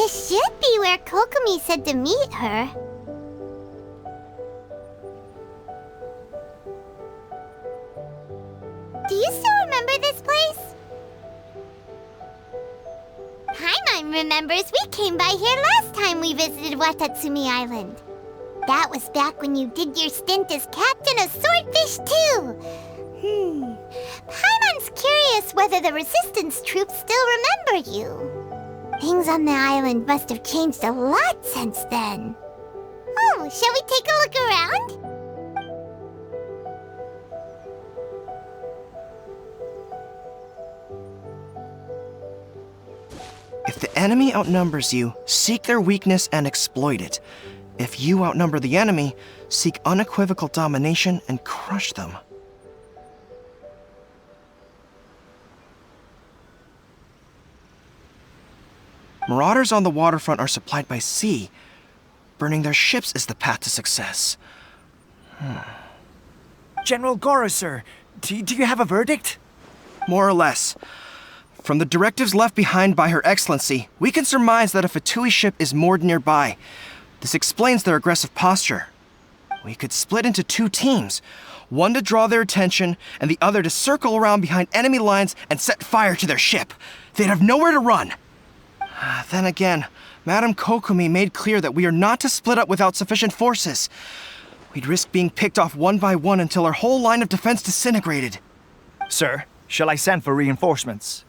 This should be where Kokomi said to meet her. Do you still remember this place? Paimon remembers we came by here last time we visited Watatsumi Island. That was back when you did your stint as captain of Swordfish too. Paimon's curious whether the Resistance troops still remember you. Things on the island must have changed a lot since then. Oh, shall we take a look around? If the enemy outnumbers you, seek their weakness and exploit it. If you outnumber the enemy, seek unequivocal domination and crush them. Marauders on the waterfront are supplied by sea. Burning their ships is the path to success. General Goro, sir, do you have a verdict? More or less. From the directives left behind by Her Excellency, we can surmise that a Fatui ship is moored nearby. This explains their aggressive posture. We could split into two teams, one to draw their attention, and the other to circle around behind enemy lines and set fire to their ship. They'd have nowhere to run. Then again, Madame Kokomi made clear that we are not to split up without sufficient forces. We'd risk being picked off one by one until our whole line of defense disintegrated. Sir, shall I send for reinforcements?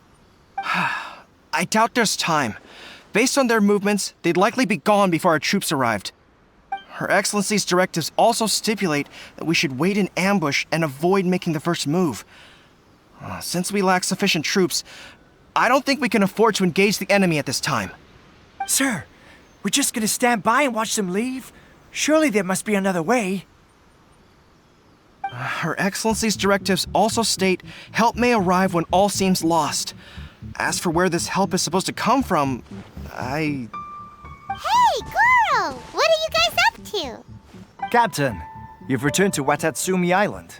I doubt there's time. Based on their movements, they'd likely be gone before our troops arrived. Her Excellency's directives also stipulate that we should wait in ambush and avoid making the first move. Since we lack sufficient troops, I don't think we can afford to engage the enemy at this time. Sir, we're just gonna stand by and watch them leave? Surely there must be another way. Her Excellency's directives also state help may arrive when all seems lost. As for where this help is supposed to come from, Hey, Goro! What are you guys up to? Captain, you've returned to Watatsumi Island.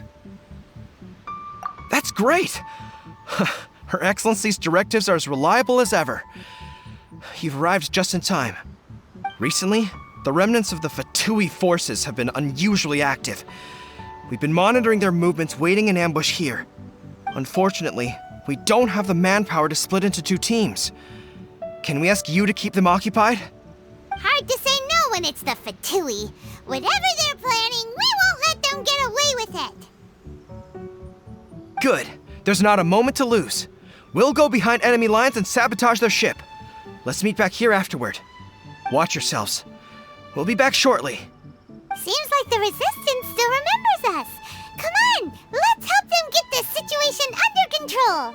That's great! Her Excellency's directives are as reliable as ever. You've arrived just in time. Recently, the remnants of the Fatui forces have been unusually active. We've been monitoring their movements, waiting in ambush here. Unfortunately, we don't have the manpower to split into two teams. Can we ask you to keep them occupied? Hard to say no when it's the Fatui. Whatever they're planning, we won't let them get away with it. Good. There's not a moment to lose. We'll go behind enemy lines and sabotage their ship. Let's meet back here afterward. Watch yourselves. We'll be back shortly. Seems like the Resistance still remembers us. Come on, let's help them get this situation under control.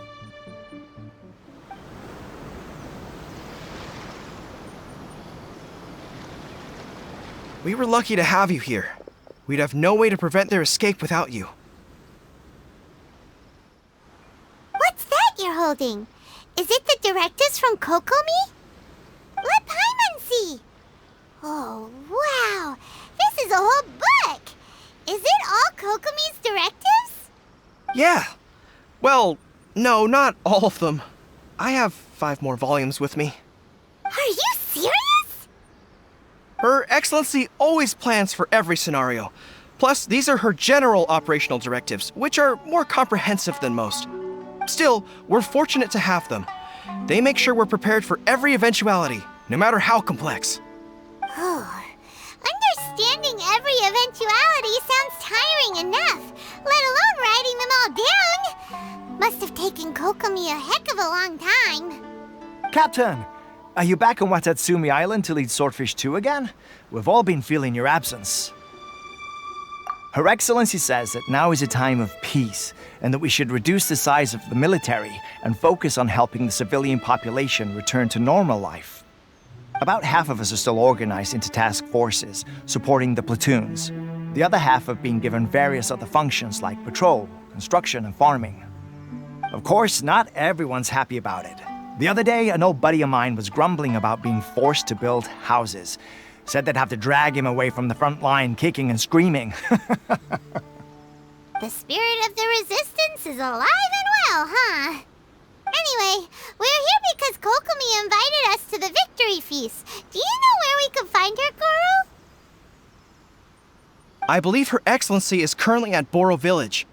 We were lucky to have you here. We'd have no way to prevent their escape without you. What's that you're holding? Is it the directives from Kokomi? Let Paimon see. Oh, wow. This is a whole book. Is it all Kokomi's directives? Yeah. Well, no, not all of them. I have 5 more volumes with me. Are you serious? Her Excellency always plans for every scenario. Plus, these are her general operational directives, which are more comprehensive than most. Still, we're fortunate to have them. They make sure we're prepared for every eventuality, no matter how complex. Oh, understanding every eventuality sounds tiring enough, let alone writing them all down. Must have taken Kokomi a heck of a long time. Captain, are you back on Watatsumi Island to lead Swordfish 2 again? We've all been feeling your absence. Her Excellency says that now is a time of peace, and that we should reduce the size of the military and focus on helping the civilian population return to normal life. About half of us are still organized into task forces, supporting the platoons. The other half have been given various other functions like patrol, construction, and farming. Of course, not everyone's happy about it. The other day, an old buddy of mine was grumbling about being forced to build houses. Said they'd have to drag him away from the front line, kicking and screaming. The spirit of the Resistance is alive and well, huh? Anyway, we're here because Kokomi invited us to the victory feast. Do you know where we can find her, Guru? I believe Her Excellency is currently at Boro Village.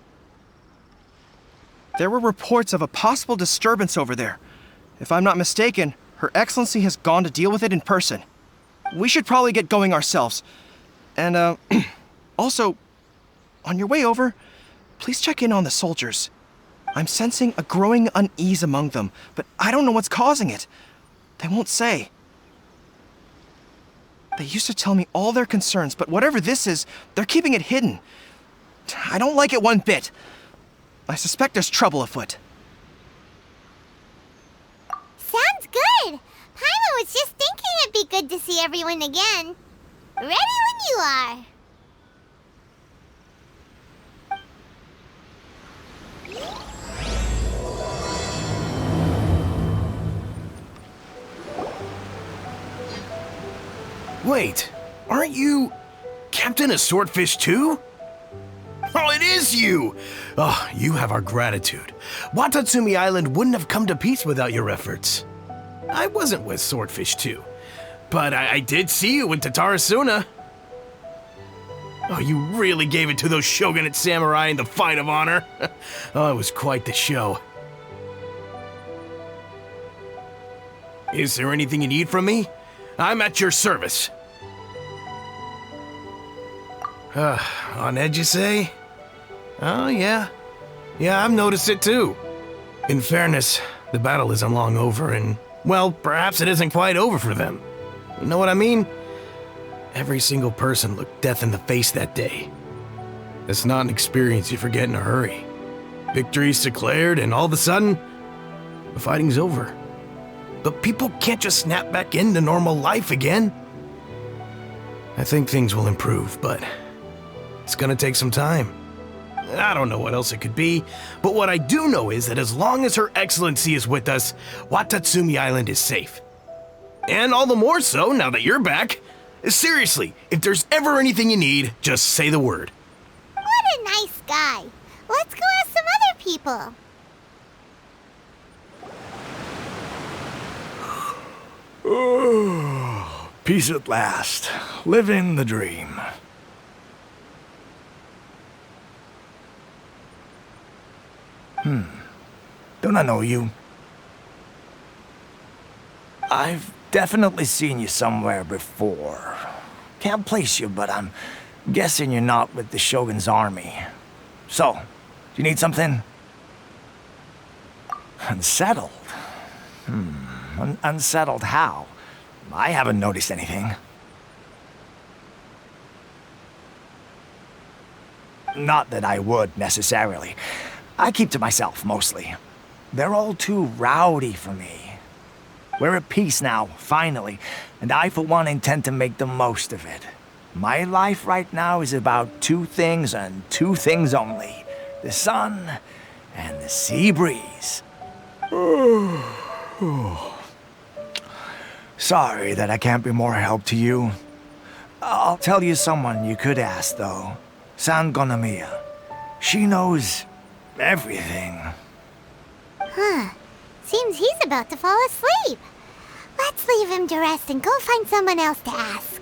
There were reports of a possible disturbance over there. If I'm not mistaken, Her Excellency has gone to deal with it in person. We should probably get going ourselves. And, also, on your way over, please check in on the soldiers. I'm sensing a growing unease among them, but I don't know what's causing it. They won't say. They used to tell me all their concerns, but whatever this is, they're keeping it hidden. I don't like it one bit. I suspect there's trouble afoot. Sounds good. Paimon was just thinking it'd be good to see everyone again. Ready when you are. Wait, aren't you Captain of Swordfish too? Oh, it is you! Oh, you have our gratitude. Watatsumi Island wouldn't have come to peace without your efforts. I wasn't with Swordfish 2, but I did see you with Tatarasuna. Oh, you really gave it to those Shogunate samurai in the fight of honor. Oh, it was quite the show. Is there anything you need from me? I'm at your service. On edge, you say? Oh, yeah. Yeah, I've noticed it too. In fairness, the battle isn't long over, and, well, perhaps it isn't quite over for them. You know what I mean? Every single person looked death in the face that day. It's not an experience you forget in a hurry. Victory's declared, and all of a sudden, the fighting's over. But people can't just snap back into normal life again. I think things will improve, but it's gonna take some time. I don't know what else it could be, but what I do know is that as long as Her Excellency is with us, Watatsumi Island is safe. And all the more so now that you're back. Seriously, if there's ever anything you need, just say the word. What a nice guy. Let's go ask some other people. Oh, peace at last. Living the dream. Don't I know you? I've definitely seen you somewhere before. Can't place you, but I'm guessing you're not with the Shogun's army. So, do you need something? Unsettled? Unsettled how? I haven't noticed anything. Not that I would, necessarily. I keep to myself, mostly. They're all too rowdy for me. We're at peace now, finally, and I, for one, intend to make the most of it. My life right now is about two things and two things only. The sun and the sea breeze. Sorry that I can't be more help to you. I'll tell you someone you could ask, though. San Gonomiya. She knows everything. Seems he's about to fall asleep. Let's leave him to rest and go find someone else to ask.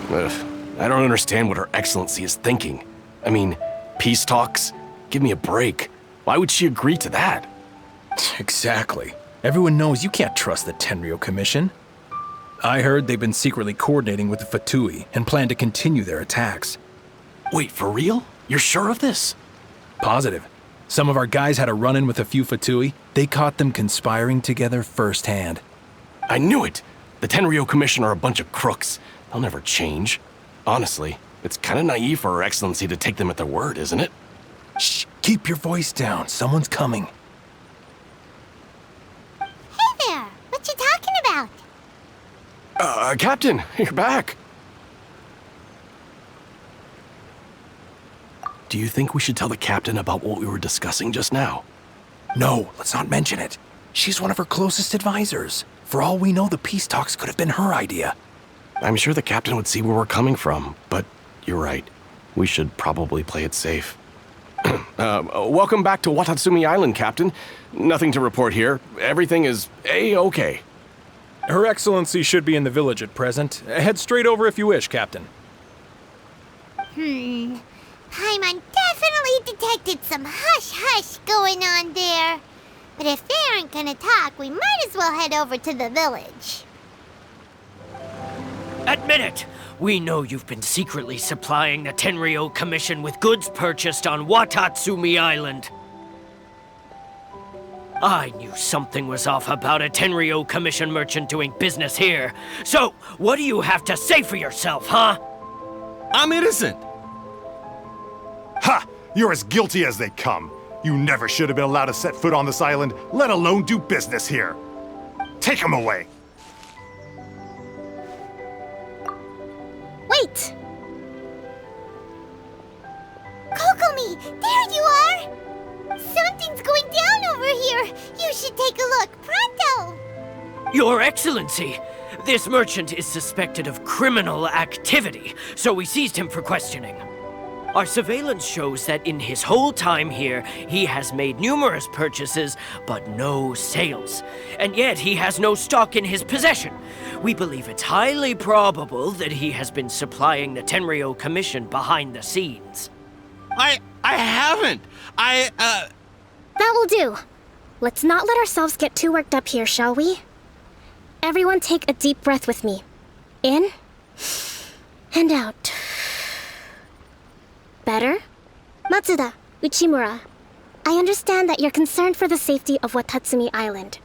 Ugh, I don't understand what Her Excellency is thinking. I mean, peace talks? Give me a break. Why would she agree to that? Exactly. Everyone knows you can't trust the Tenryo Commission. I heard they've been secretly coordinating with the Fatui and plan to continue their attacks. Wait, for real? You're sure of this? Positive. Some of our guys had a run-in with a few Fatui. They caught them conspiring together firsthand. I knew it! The Tenryo Commission are a bunch of crooks. They'll never change. Honestly, it's kind of naive for Her Excellency to take them at their word, isn't it? Shh, keep your voice down. Someone's coming. Hey there, what you talking about? Captain, you're back. Do you think we should tell the captain about what we were discussing just now? No, let's not mention it. She's one of her closest advisors. For all we know, the peace talks could have been her idea. I'm sure the captain would see where we're coming from, but you're right. We should probably play it safe. Welcome back to Watatsumi Island, Captain. Nothing to report here. Everything is A-okay. Her Excellency should be in the village at present. Head straight over if you wish, Captain. Paimon definitely detected some hush-hush going on there. But if they aren't gonna talk, we might as well head over to the village. Admit it! We know you've been secretly supplying the Tenryou Commission with goods purchased on Watatsumi Island. I knew something was off about a Tenryou Commission merchant doing business here. So, what do you have to say for yourself, huh? I'm innocent. Ha! You're as guilty as they come. You never should have been allowed to set foot on this island, let alone do business here. Take him away. Wait! Kokomi, there you are! Something's going down over here. You should take a look, pronto! Your Excellency, this merchant is suspected of criminal activity, so we seized him for questioning. Our surveillance shows that in his whole time here, he has made numerous purchases, but no sales. And yet he has no stock in his possession. We believe it's highly probable that he has been supplying the Tenryou Commission behind the scenes. I haven't. That will do. Let's not let ourselves get too worked up here, shall we? Everyone take a deep breath with me. In and out. Better? Matsuda, Uchimura, I understand that you're concerned for the safety of Watatsumi Island.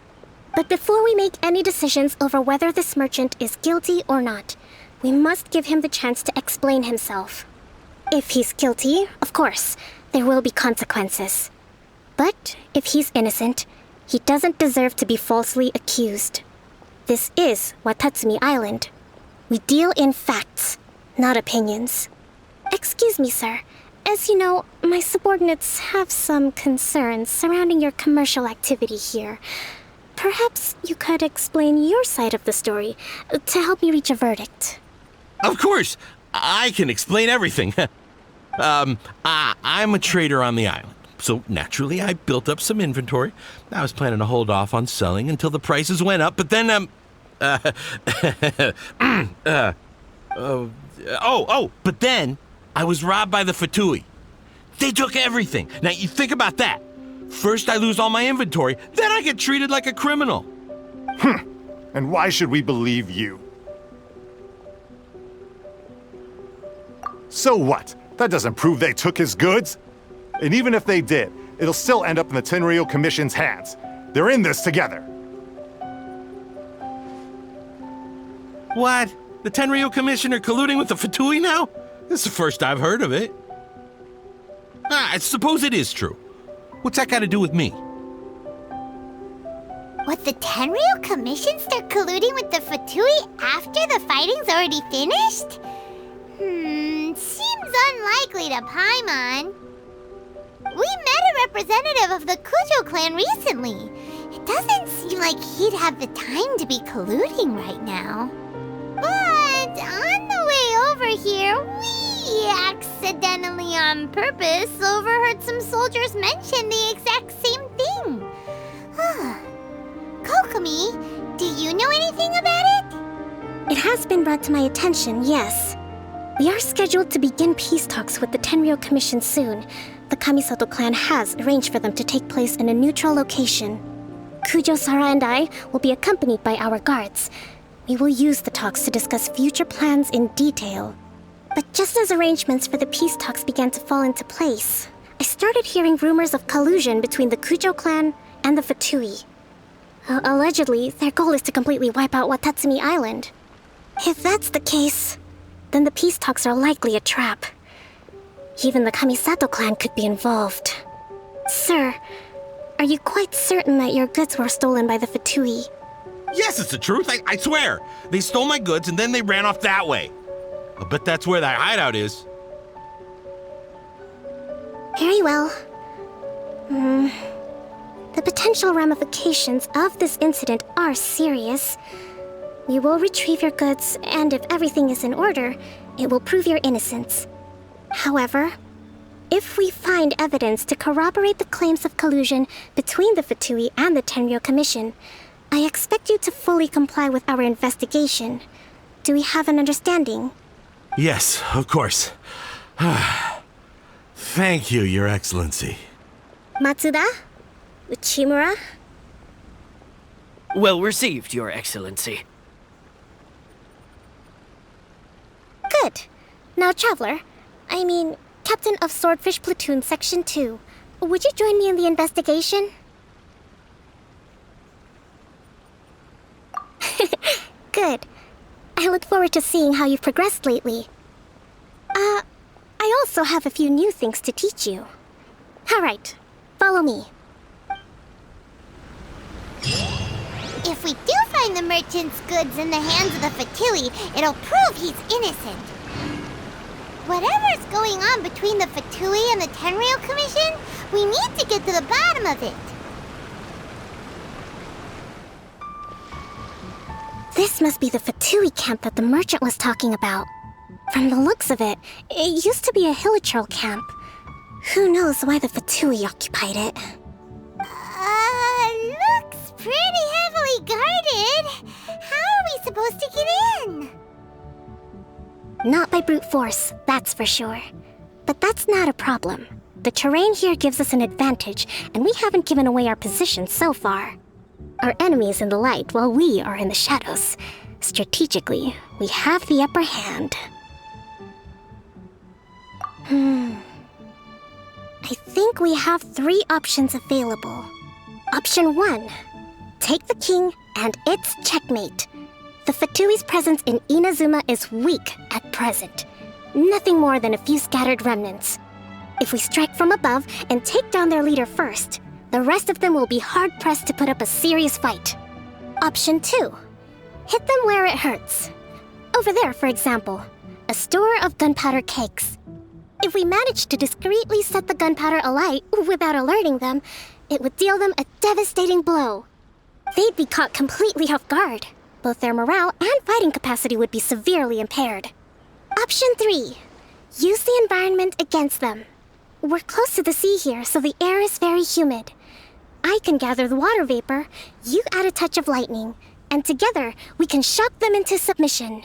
But before we make any decisions over whether this merchant is guilty or not, we must give him the chance to explain himself. If he's guilty, of course, there will be consequences. But if he's innocent, he doesn't deserve to be falsely accused. This is Watatsumi Island. We deal in facts, not opinions. Excuse me, sir. As you know, my subordinates have some concerns surrounding your commercial activity here. Perhaps you could explain your side of the story to help me reach a verdict. Of course, I can explain everything. I'm a trader on the island, so naturally I built up some inventory. I was planning to hold off on selling until the prices went up, but then, but then I was robbed by the Fatui. They took everything. Now, you think about that. First I lose all my inventory, then I get treated like a criminal. And why should we believe you? So what? That doesn't prove they took his goods. And even if they did, it'll still end up in the Tenryou Commission's hands. They're in this together. What? The Tenryou Commissioner colluding with the Fatui now? This is the first I've heard of it. I suppose it is true. What's that got to do with me? What, the Tenryou Commission start colluding with the Fatui after the fighting's already finished? Seems unlikely to Paimon. We met a representative of the Kujo clan recently. It doesn't seem like he'd have the time to be colluding right now. But on the way over here, we accidentally on purpose overheard some soldiers mention the exact same thing. Kokomi, do you know anything about it? It has been brought to my attention, yes. We are scheduled to begin peace talks with the Tenryou Commission soon. The Kamisato clan has arranged for them to take place in a neutral location. Kujo-Sara and I will be accompanied by our guards. We will use the talks to discuss future plans in detail. But just as arrangements for the peace talks began to fall into place, I started hearing rumors of collusion between the Kujo clan and the Fatui. Allegedly, their goal is to completely wipe out Watatsumi Island. If that's the case, then the peace talks are likely a trap. Even the Kamisato clan could be involved. Sir, are you quite certain that your goods were stolen by the Fatui? Yes, it's the truth. I swear. They stole my goods and then they ran off that way. I bet that's where that hideout is. Very well. The potential ramifications of this incident are serious. We will retrieve your goods, and if everything is in order, it will prove your innocence. However, If we find evidence to corroborate the claims of collusion between the Fatui and the Tenryo Commission, I expect you to fully comply with our investigation. Do we have an understanding? Yes, of course. Thank you, Your Excellency. Matsuda? Uchimura? Well received, Your Excellency. Good. Now, Traveler, Captain of Swordfish Platoon Section 2, would you join me in the investigation? Good. I look forward to seeing how you've progressed lately. I also have a few new things to teach you. Alright, follow me. If we do find the merchant's goods in the hands of the Fatui, it'll prove he's innocent. Whatever's going on between the Fatui and the Tenryo Commission, we need to get to the bottom of it. This must be the Fatui camp that the merchant was talking about. From the looks of it, it used to be a hilichurl camp. Who knows why the Fatui occupied it? Looks pretty heavily guarded. How are we supposed to get in? Not by brute force, that's for sure. But that's not a problem. The terrain here gives us an advantage, and we haven't given away our position so far. Our enemy is in the light while we are in the shadows. Strategically, we have the upper hand. I think we have 3 options available. Option 1. Take the king and it's checkmate. The Fatui's presence in Inazuma is weak at present. Nothing more than a few scattered remnants. If we strike from above and take down their leader first, the rest of them will be hard-pressed to put up a serious fight. Option 2. Hit them where it hurts. Over there, for example, a store of gunpowder cakes. If we manage to discreetly set the gunpowder alight without alerting them, it would deal them a devastating blow. They'd be caught completely off guard. Both their morale and fighting capacity would be severely impaired. Option 3. Use the environment against them. We're close to the sea here, so the air is very humid. I can gather the water vapor, you add a touch of lightning, and together we can shock them into submission.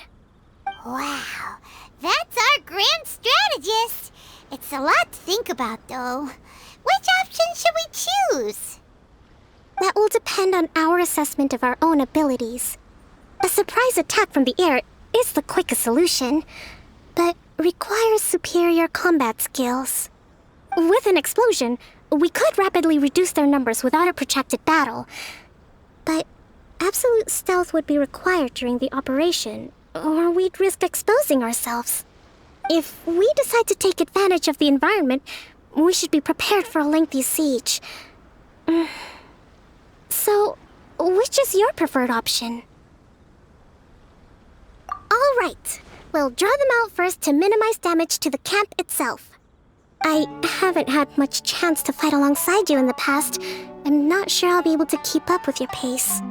Wow, that's our grand strategist. It's a lot to think about, though. Which option should we choose? That will depend on our assessment of our own abilities. A surprise attack from the air is the quickest solution, but requires superior combat skills. With an explosion, we could rapidly reduce their numbers without a protracted battle, but absolute stealth would be required during the operation, or we'd risk exposing ourselves. If we decide to take advantage of the environment, we should be prepared for a lengthy siege. So, which is your preferred option? All right, we'll draw them out first to minimize damage to the camp itself. I haven't had much chance to fight alongside you in the past. I'm not sure I'll be able to keep up with your pace.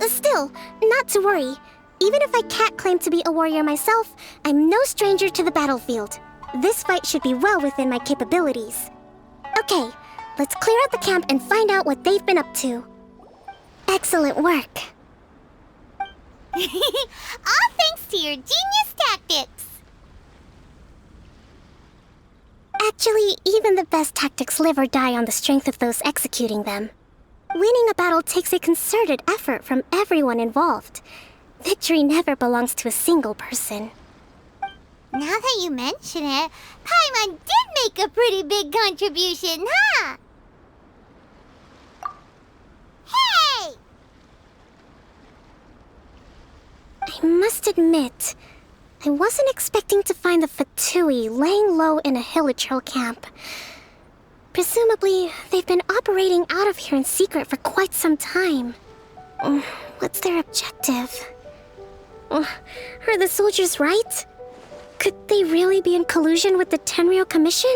Still, not to worry. Even if I can't claim to be a warrior myself, I'm no stranger to the battlefield. This fight should be well within my capabilities. Okay, let's clear out the camp and find out what they've been up to. Excellent work. All thanks to your genius tactics. Actually, even the best tactics live or die on the strength of those executing them. Winning a battle takes a concerted effort from everyone involved. Victory never belongs to a single person. Now that you mention it, Paimon did make a pretty big contribution, huh? Hey! I must admit, I wasn't expecting to find the Fatui laying low in a hilichurl camp. Presumably, they've been operating out of here in secret for quite some time. What's their objective? Are the soldiers right? Could they really be in collusion with the Tenryo Commission?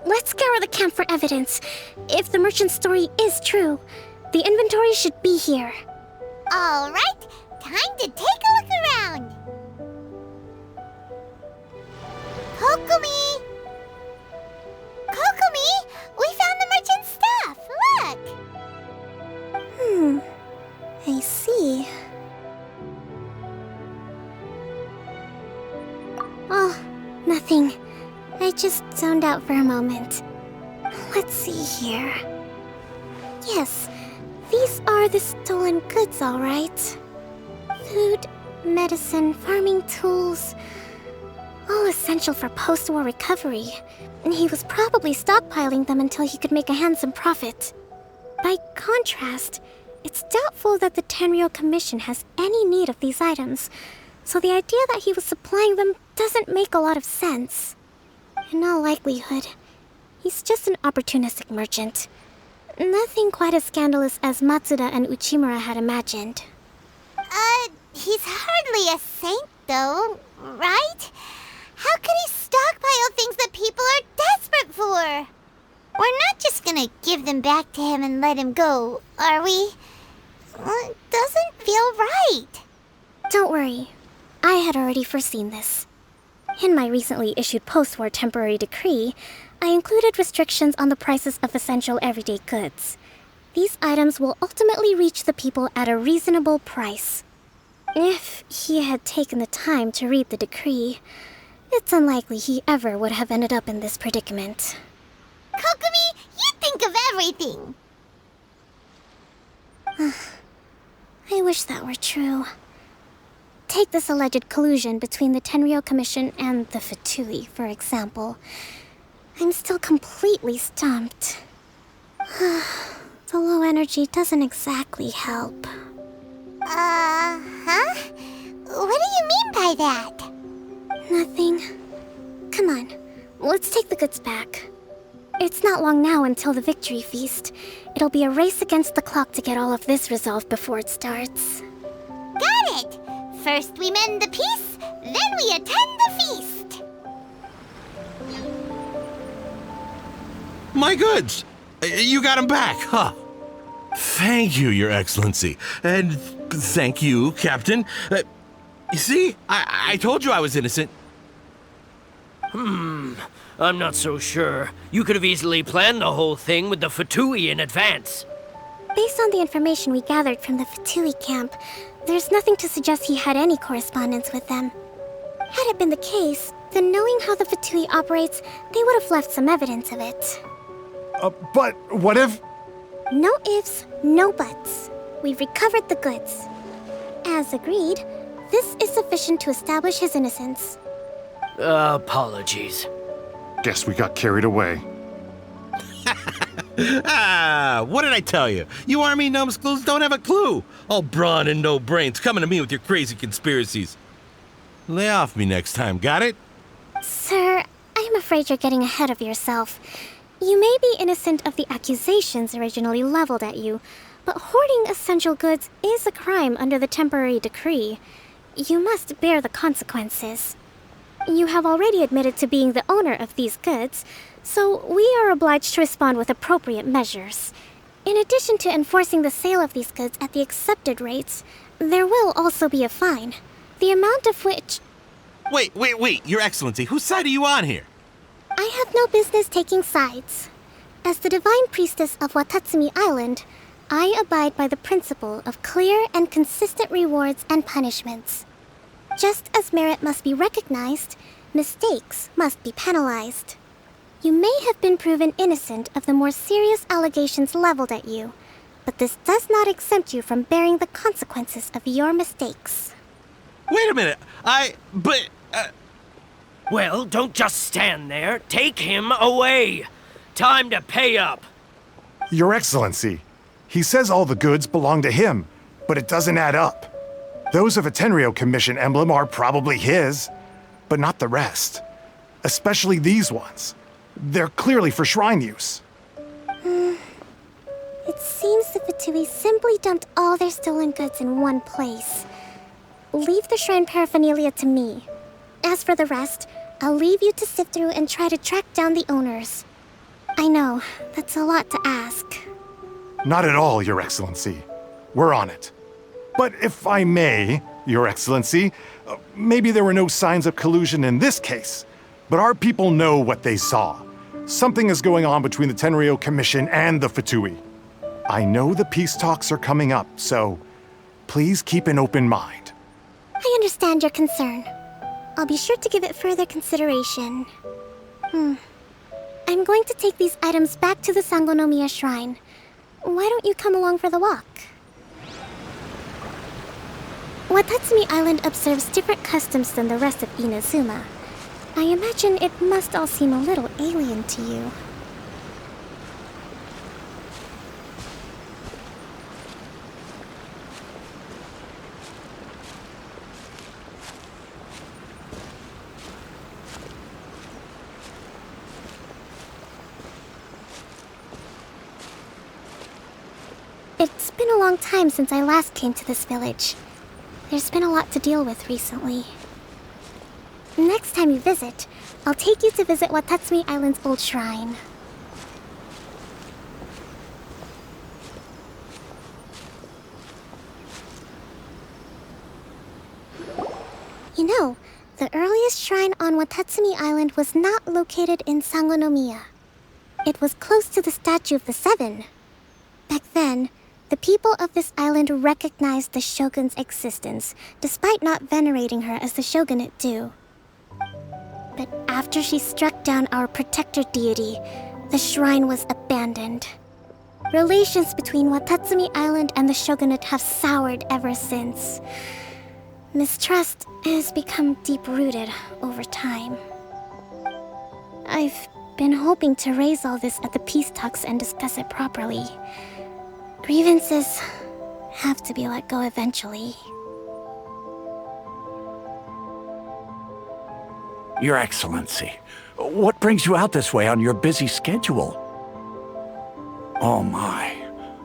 Let's scour the camp for evidence. If the merchant's story is true, the inventory should be here. All right, time to take a look around. Kokomi! zoned out for a moment. Let's see here. Yes, these are the stolen goods, all right. Food, medicine, farming tools, all essential for post-war recovery. And he was probably stockpiling them until he could make a handsome profit. By contrast, it's doubtful that the Tenryou Commission has any need of these items, so the idea that he was supplying them doesn't make a lot of sense. In all likelihood, he's just an opportunistic merchant. Nothing quite as scandalous as Matsuda and Uchimura had imagined. He's hardly a saint, though, right? How could he stockpile things that people are desperate for? We're not just gonna give them back to him and let him go, are we? It doesn't feel right. Don't worry, I had already foreseen this. In my recently issued post-war temporary decree, I included restrictions on the prices of essential everyday goods. These items will ultimately reach the people at a reasonable price. If he had taken the time to read the decree, it's unlikely he ever would have ended up in this predicament. Kokomi, you think of everything! I wish that were true. Take this alleged collusion between the Tenryou Commission and the Fatui, for example. I'm still completely stumped. The low energy doesn't exactly help. Huh? What do you mean by that? Nothing. Come on, let's take the goods back. It's not long now until the victory feast. It'll be a race against the clock to get all of this resolved before it starts. Got it! First we mend the peace, then we attend the feast! My goods! You got them back, huh? Thank you, Your Excellency. And thank you, Captain. You see? I told you I was innocent. I'm not so sure. You could have easily planned the whole thing with the Fatui in advance. Based on the information we gathered from the Fatui camp, there's nothing to suggest he had any correspondence with them. Had it been the case, then knowing how the Fatui operates, they would have left some evidence of it. But what if... No ifs, no buts. We've recovered the goods. As agreed, this is sufficient to establish his innocence. Apologies. Guess we got carried away. What did I tell you? You army numbskulls don't have a clue. All brawn and no brains coming to me with your crazy conspiracies. Lay off me next time, got it? Sir, I'm afraid you're getting ahead of yourself. You may be innocent of the accusations originally leveled at you, but hoarding essential goods is a crime under the temporary decree. You must bear the consequences. You have already admitted to being the owner of these goods, so we are obliged to respond with appropriate measures. In addition to enforcing the sale of these goods at the accepted rates, there will also be a fine, the amount of which... Wait, Your Excellency, whose side are you on here? I have no business taking sides. As the Divine Priestess of Watatsumi Island, I abide by the principle of clear and consistent rewards and punishments. Just as merit must be recognized, mistakes must be penalized. You may have been proven innocent of the more serious allegations leveled at you, but this does not exempt you from bearing the consequences of your mistakes. Wait a minute, Well, don't just stand there. Take him away. Time to pay up. Your Excellency, he says all the goods belong to him, but it doesn't add up. Those of a Tenryou Commission emblem are probably his, but not the rest. Especially these ones. They're clearly for shrine use. It seems the Fatui simply dumped all their stolen goods in one place. Leave the shrine paraphernalia to me. As for the rest, I'll leave you to sift through and try to track down the owners. I know, that's a lot to ask. Not at all, Your Excellency. We're on it. But if I may, Your Excellency, maybe there were no signs of collusion in this case, but our people know what they saw. Something is going on between the Tenryou Commission and the Fatui. I know the peace talks are coming up, so please keep an open mind. I understand your concern. I'll be sure to give it further consideration. going to take these items back to the Sangonomiya Shrine. Why don't you come along for the walk? Watatsumi Island observes different customs than the rest of Inazuma. I imagine it must all seem a little alien to you. It's been a long time since I last came to this village. There's been a lot to deal with recently. Next time you visit, I'll take you to visit Watatsumi Island's old shrine. You know, the earliest shrine on Watatsumi Island was not located in Sangonomiya. It was close to the statue of the Seven. Back then, the people of this island recognized the shogun's existence, despite not venerating her as the shogunate do. But after she struck down our protector deity, the shrine was abandoned. Relations between Watatsumi Island and the shogunate have soured ever since. Mistrust has become deep-rooted over time. I've been hoping to raise all this at the peace talks and discuss it properly. Grievances have to be let go eventually. Your Excellency, what brings you out this way on your busy schedule? Oh my,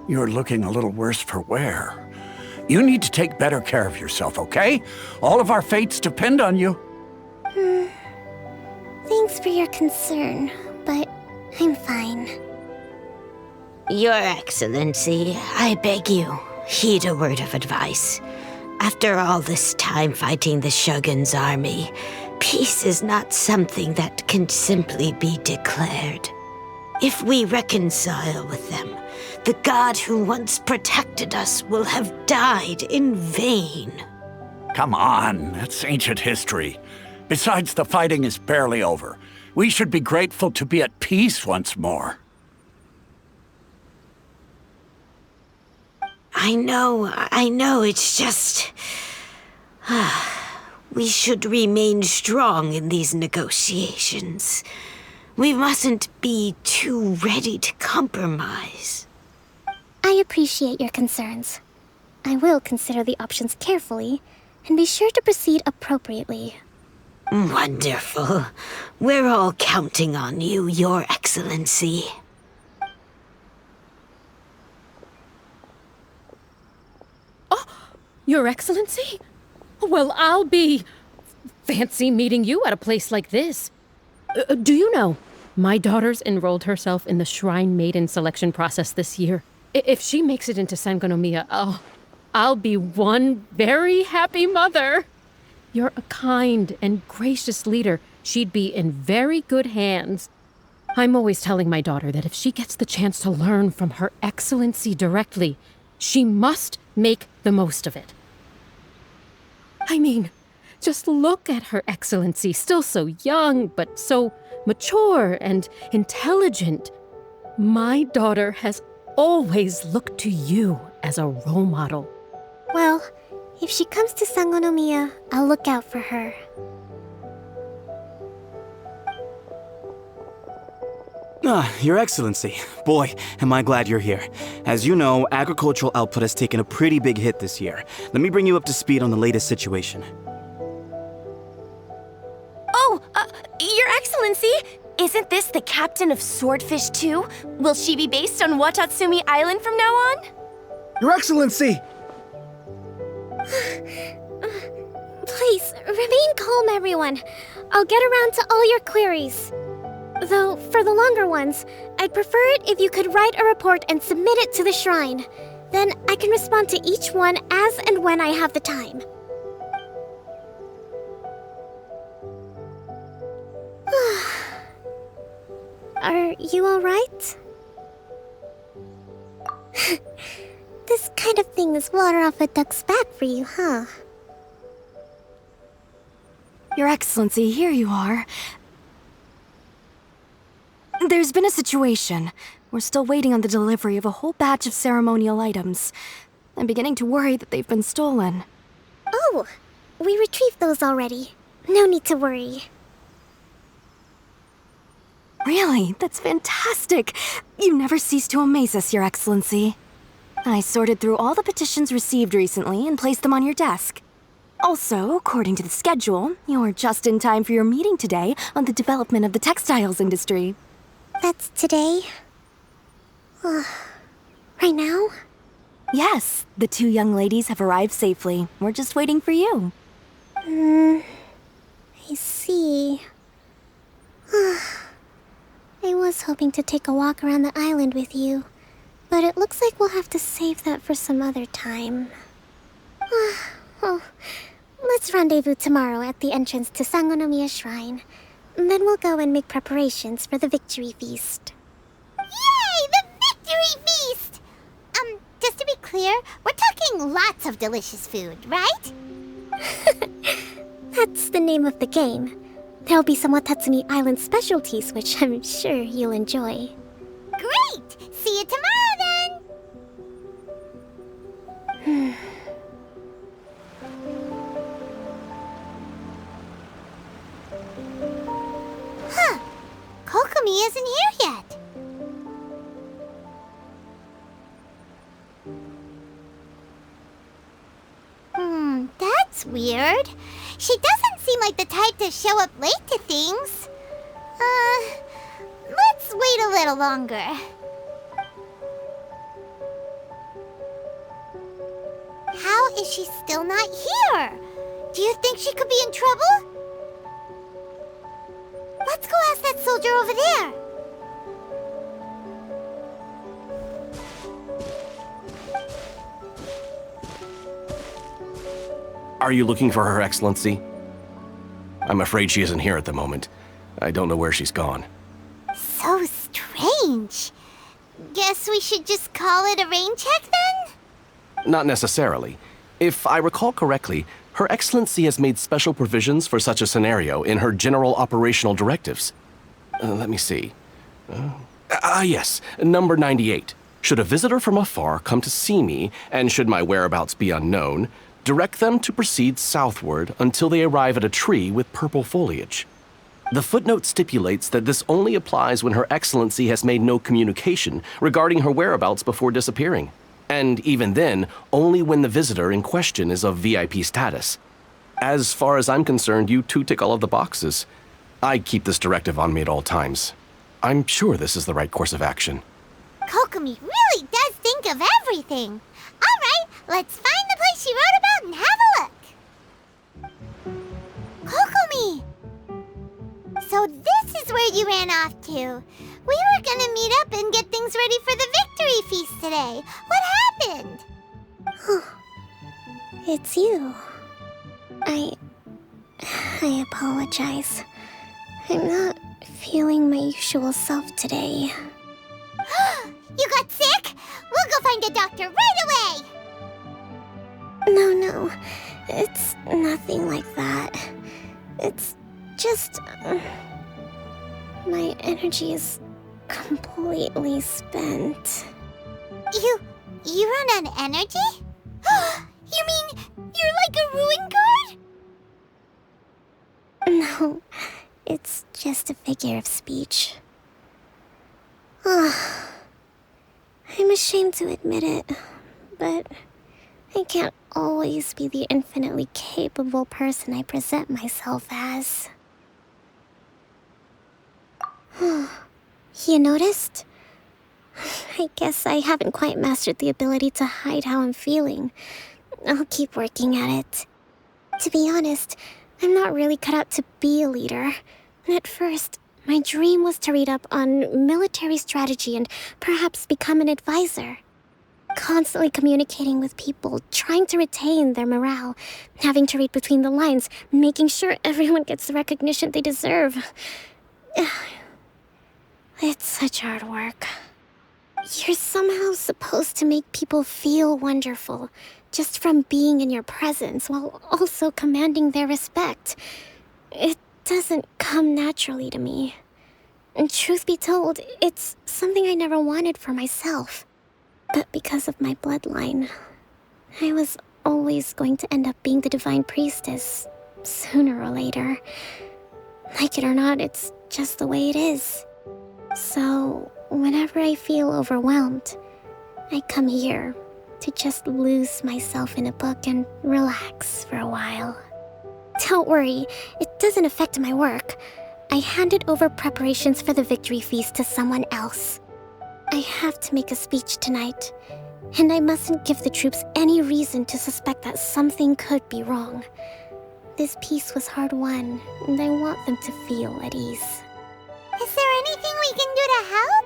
you're looking a little worse for wear. You need to take better care of yourself, okay? All of our fates depend on you. Thanks for your concern, but I'm fine. Your Excellency, I beg you, heed a word of advice. After all this time fighting the Shogun's army, peace is not something that can simply be declared. If we reconcile with them, the god who once protected us will have died in vain. Come on, that's ancient history. Besides, the fighting is barely over. We should be grateful to be at peace once more. I know, it's just... we should remain strong in these negotiations. We mustn't be too ready to compromise. I appreciate your concerns. I will consider the options carefully, and be sure to proceed appropriately. Wonderful. We're all counting on you, Your Excellency. Your Excellency? Well, I'll be... fancy meeting you at a place like this. Do you know, my daughter's enrolled herself in the Shrine Maiden selection process this year. If she makes it into Sangonomiya, I'll be one very happy mother. You're a kind and gracious leader. She'd be in very good hands. I'm always telling my daughter that if she gets the chance to learn from Her Excellency directly, she must make the most of it. I mean, just look at Her Excellency, still so young, but so mature and intelligent. My daughter has always looked to you as a role model. Well, if she comes to Sangonomiya, I'll look out for her. Your Excellency. Boy, am I glad you're here. As you know, agricultural output has taken a pretty big hit this year. Let me bring you up to speed on the latest situation. Oh, Your Excellency! Isn't this the captain of Swordfish 2? Will she be based on Watatsumi Island from now on? Your Excellency! Please, remain calm, everyone. I'll get around to all your queries. Though, for the longer ones, I'd prefer it if you could write a report and submit it to the shrine. Then I can respond to each one as and when I have the time. Are you alright? This kind of thing is water off a duck's back for you, huh? Your Excellency, here you are. There's been a situation. We're still waiting on the delivery of a whole batch of ceremonial items. I'm beginning to worry that they've been stolen. Oh, we retrieved those already. No need to worry. Really? That's fantastic! You never cease to amaze us, Your Excellency. I sorted through all the petitions received recently and placed them on your desk. Also, according to the schedule, you're just in time for your meeting today on the development of the textiles industry. That's today? Right now? Yes, the 2 young ladies have arrived safely. We're just waiting for you. I see. I was hoping to take a walk around the island with you, but it looks like we'll have to save that for some other time. Well, let's rendezvous tomorrow at the entrance to Sangonomiya Shrine. Then we'll go and make preparations for the victory feast. Yay! The victory feast! Just to be clear, we're talking lots of delicious food, right? That's the name of the game. There'll be some Watatsumi Island specialties, which I'm sure you'll enjoy. Great! See you tomorrow, then! Huh. Kokomi isn't here yet. That's weird. She doesn't seem like the type to show up late to things. Let's wait a little longer. How is she still not here? Do you think she could be in trouble? Let's go ask that soldier over there. Are you looking for Her Excellency? I'm afraid she isn't here at the moment. I don't know where she's gone. So strange. Guess we should just call it a rain check then? Not necessarily. If I recall correctly, Her Excellency has made special provisions for such a scenario in her general operational directives. Let me see. Yes, number 98. Should a visitor from afar come to see me, and should my whereabouts be unknown, direct them to proceed southward until they arrive at a tree with purple foliage. The footnote stipulates that this only applies when Her Excellency has made no communication regarding her whereabouts before disappearing. And even then, only when the visitor in question is of VIP status. As far as I'm concerned, you two tick all of the boxes. I keep this directive on me at all times. I'm sure this is the right course of action. Kokomi really does think of everything. All right, let's find the place she wrote about and have a look. Kokomi! So this is where you ran off to. We were gonna meet up and get things ready for the victory feast today. What happened? It's you. I apologize. I'm not feeling my usual self today. You got sick? We'll go find a doctor right away! No. It's nothing like that. It's just... my energy is completely spent. You run on energy? You mean you're like a ruin guard? No, it's just a figure of speech. I'm ashamed to admit it, but I can't always be the infinitely capable person I present myself as. You noticed? I guess I haven't quite mastered the ability to hide how I'm feeling. I'll keep working at it. To be honest, I'm not really cut out to be a leader. At first, my dream was to read up on military strategy and perhaps become an advisor. Constantly communicating with people, trying to retain their morale, having to read between the lines, making sure everyone gets the recognition they deserve. It's such hard work. You're somehow supposed to make people feel wonderful, just from being in your presence, while also commanding their respect. It doesn't come naturally to me. And truth be told, it's something I never wanted for myself. But because of my bloodline, I was always going to end up being the Divine Priestess, sooner or later. Like it or not, it's just the way it is. So, whenever I feel overwhelmed, I come here to just lose myself in a book and relax for a while. Don't worry, it doesn't affect my work. I handed over preparations for the victory feast to someone else. I have to make a speech tonight, and I mustn't give the troops any reason to suspect that something could be wrong. This peace was hard-won, and I want them to feel at ease. Is there anything we can do to help?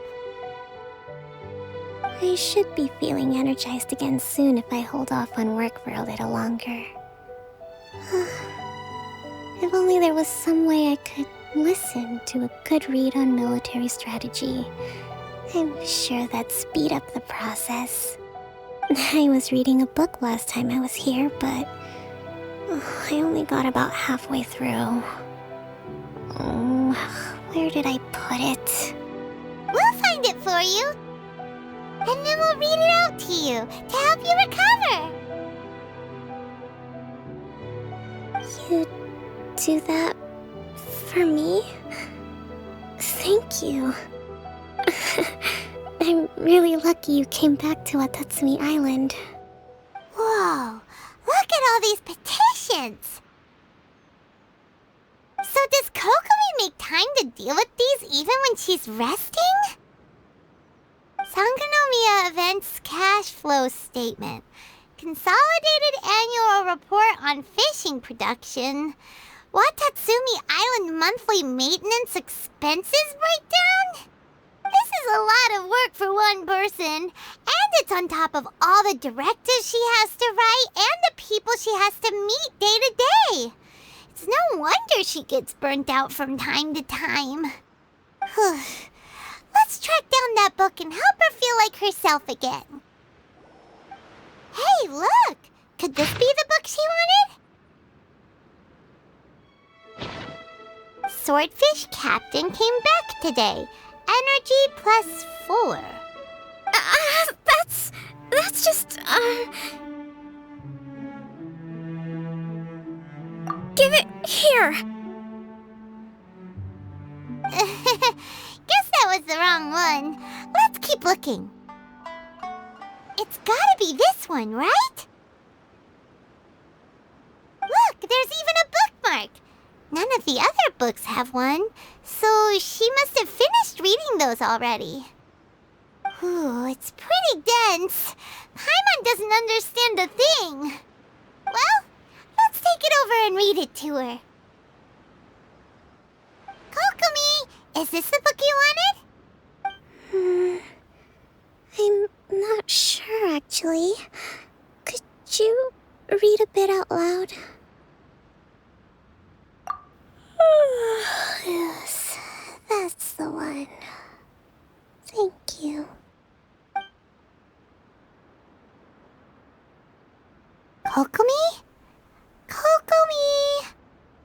I should be feeling energized again soon if I hold off on work for a little longer. If only there was some way I could listen to a good read on military strategy. I'm sure that'd speed up the process. I was reading a book last time I was here, but I only got about halfway through. Where did I put it? We'll find it for you. And then we'll read it out to you to help you recover. You do that for me? Thank you. I'm really lucky you came back to Watatsumi Island. Whoa, look at all these petitions. So does Kokomi make time to deal with these even when she's resting? Sangonomiya Events Cash Flow Statement. Consolidated Annual Report on Fishing Production. Watatsumi Island Monthly Maintenance Expenses Breakdown? This is a lot of work for one person, and it's on top of all the directives she has to write and the people she has to meet day to day. It's no wonder she gets burnt out from time to time. Let's track down that book and help her feel like herself again. Hey, look! Could this be the book she wanted? Swordfish Captain came back today. Energy +4. That's just, Give it here! Guess that was the wrong one. Let's keep looking. It's gotta be this one, right? Look, there's even a bookmark. None of the other books have one, so she must have finished reading those already. Ooh, it's pretty dense. Paimon doesn't understand a thing. Well, let's take it over and read it to her. Kokomi, is this the book you wanted? I'm not sure, actually. Could you read a bit out loud? Yes, that's the one. Thank you. Kokomi? Kokomi!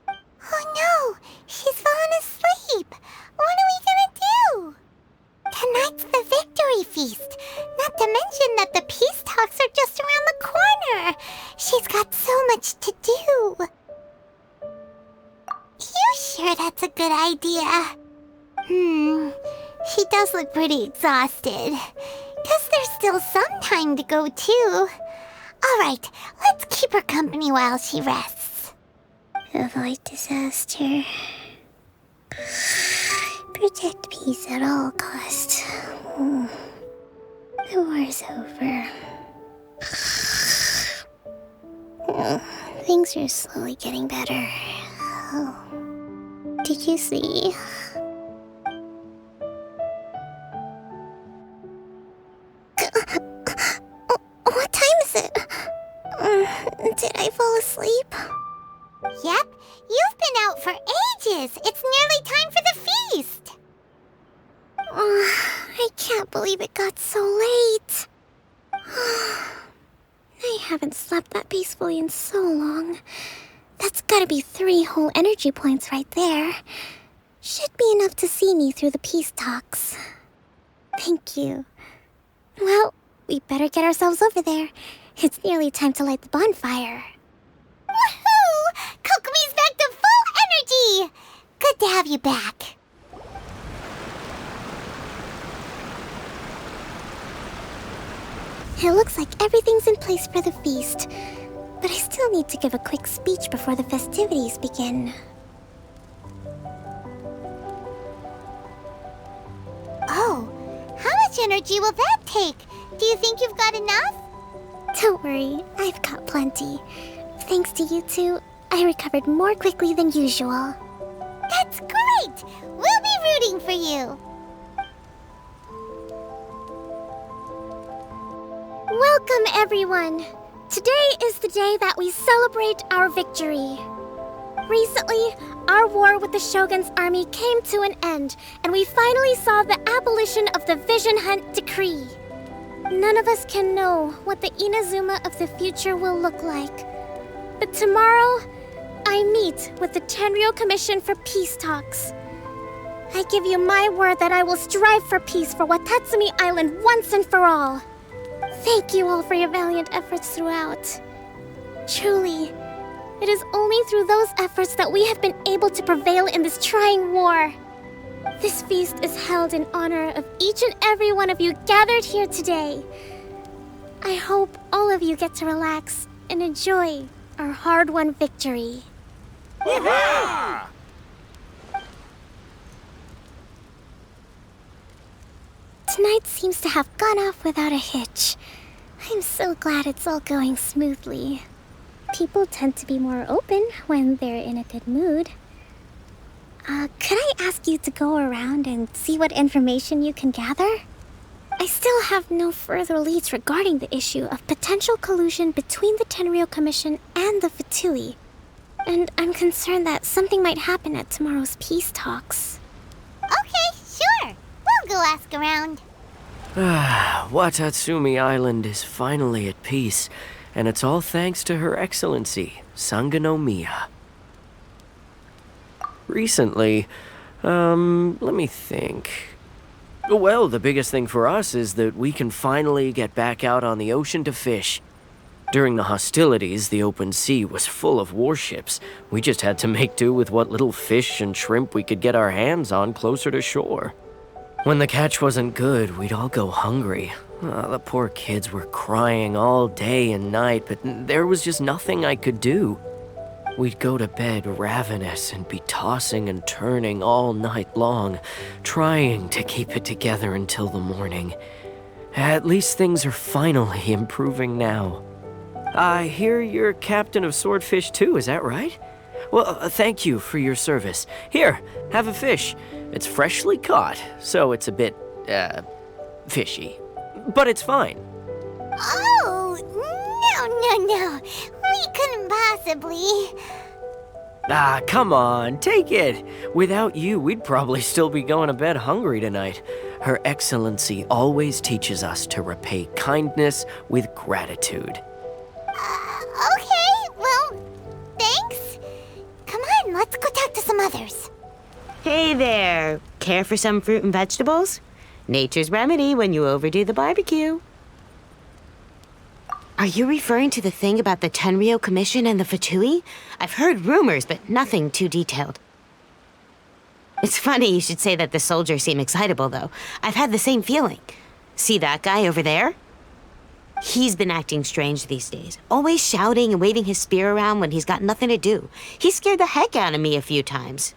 Oh no, she's fallen asleep. What are we gonna do? Tonight's the victory feast. Not to mention that the peace talks are just around the corner. She's got so much to do. You sure that's a good idea? She does look pretty exhausted. Guess there's still some time to go too. Alright, let's keep her company while she rests. Avoid disaster. Protect peace at all costs. The war's over. Things are slowly getting better. Did you see? What time is it? Did I fall asleep? Yep, you've been out for ages. It's nearly time for the feast. I can't believe it got so late. I haven't slept that peacefully in so long. That's gotta be 3 whole energy points right there. Should be enough to see me through the peace talks. Thank you. Well, we better get ourselves over there. It's nearly time to light the bonfire. Woohoo! Kokomi's back to full energy! Good to have you back. It looks like everything's in place for the feast, but I still need to give a quick speech before the festivities begin. Oh, how much energy will that take? Do you think you've got enough? Don't worry, I've got plenty. Thanks to you two, I recovered more quickly than usual. That's great! We'll be rooting for you. Welcome, everyone! Today is the day that we celebrate our victory. Recently, our war with the Shogun's army came to an end, and we finally saw the abolition of the Vision Hunt Decree. None of us can know what the Inazuma of the future will look like. But tomorrow, I meet with the Tenryou Commission for peace talks. I give you my word that I will strive for peace for Watatsumi Island once and for all. Thank you all for your valiant efforts throughout. Truly, it is only through those efforts that we have been able to prevail in this trying war. This feast is held in honor of each and every one of you gathered here today. I hope all of you get to relax and enjoy our hard-won victory. Tonight seems to have gone off without a hitch. I'm so glad it's all going smoothly. People tend to be more open when they're in a good mood. Could I ask you to go around and see what information you can gather? I still have no further leads regarding the issue of potential collusion between the Tenryou Commission and the Fatui. And I'm concerned that something might happen at tomorrow's peace talks. Okay, sure. We'll go ask around. Watatsumi Island is finally at peace, and it's all thanks to Her Excellency, Sangonomiya. Recently, let me think. Well, the biggest thing for us is that we can finally get back out on the ocean to fish. During the hostilities, the open sea was full of warships. We just had to make do with what little fish and shrimp we could get our hands on closer to shore. When the catch wasn't good, we'd all go hungry. The poor kids were crying all day and night, but there was just nothing I could do. We'd go to bed ravenous and be tossing and turning all night long, trying to keep it together until the morning. At least things are finally improving now. I hear you're captain of Swordfish too, is that right? Well, thank you for your service. Here, have a fish. It's freshly caught, so it's a bit, fishy. But it's fine. Oh, no. We couldn't possibly. Come on, take it. Without you, we'd probably still be going to bed hungry tonight. Her Excellency always teaches us to repay kindness with gratitude. Okay, well, thanks. Come on, let's go talk to some others. Hey there. Care for some fruit and vegetables? Nature's remedy when you overdo the barbecue. Are you referring to the thing about the Tenryou Commission and the Fatui? I've heard rumors, but nothing too detailed. It's funny you should say that the soldiers seem excitable, though. I've had the same feeling. See that guy over there? He's been acting strange these days, always shouting and waving his spear around when he's got nothing to do. He scared the heck out of me a few times.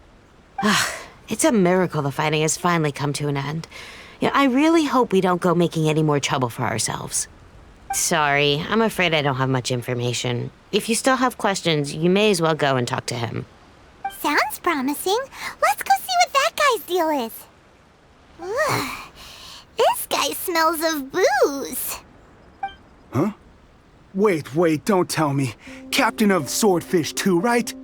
It's a miracle the fighting has finally come to an end. I really hope we don't go making any more trouble for ourselves. Sorry, I'm afraid I don't have much information. If you still have questions, you may as well go and talk to him. Sounds promising. Let's go see what that guy's deal is. Ugh, this guy smells of booze. Huh? Wait, don't tell me. Captain of Swordfish 2, right?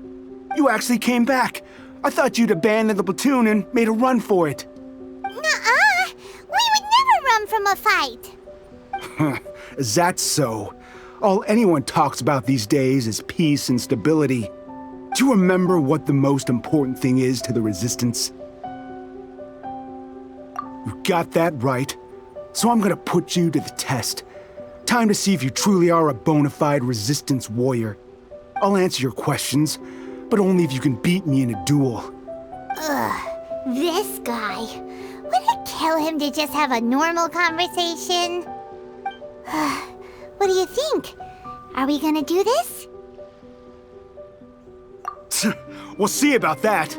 You actually came back. I thought you'd abandoned the platoon and made a run for it. Nuh-uh. We would never run from a fight. Is that so? All anyone talks about these days is peace and stability. Do you remember what the most important thing is to the Resistance? got that right. So I'm gonna put you to the test. Time to see if you truly are a bona fide resistance warrior. I'll answer your questions, but only if you can beat me in a duel. Ugh, this guy. Would it kill him to just have a normal conversation? What do you think? Are we gonna do this? We'll see about that.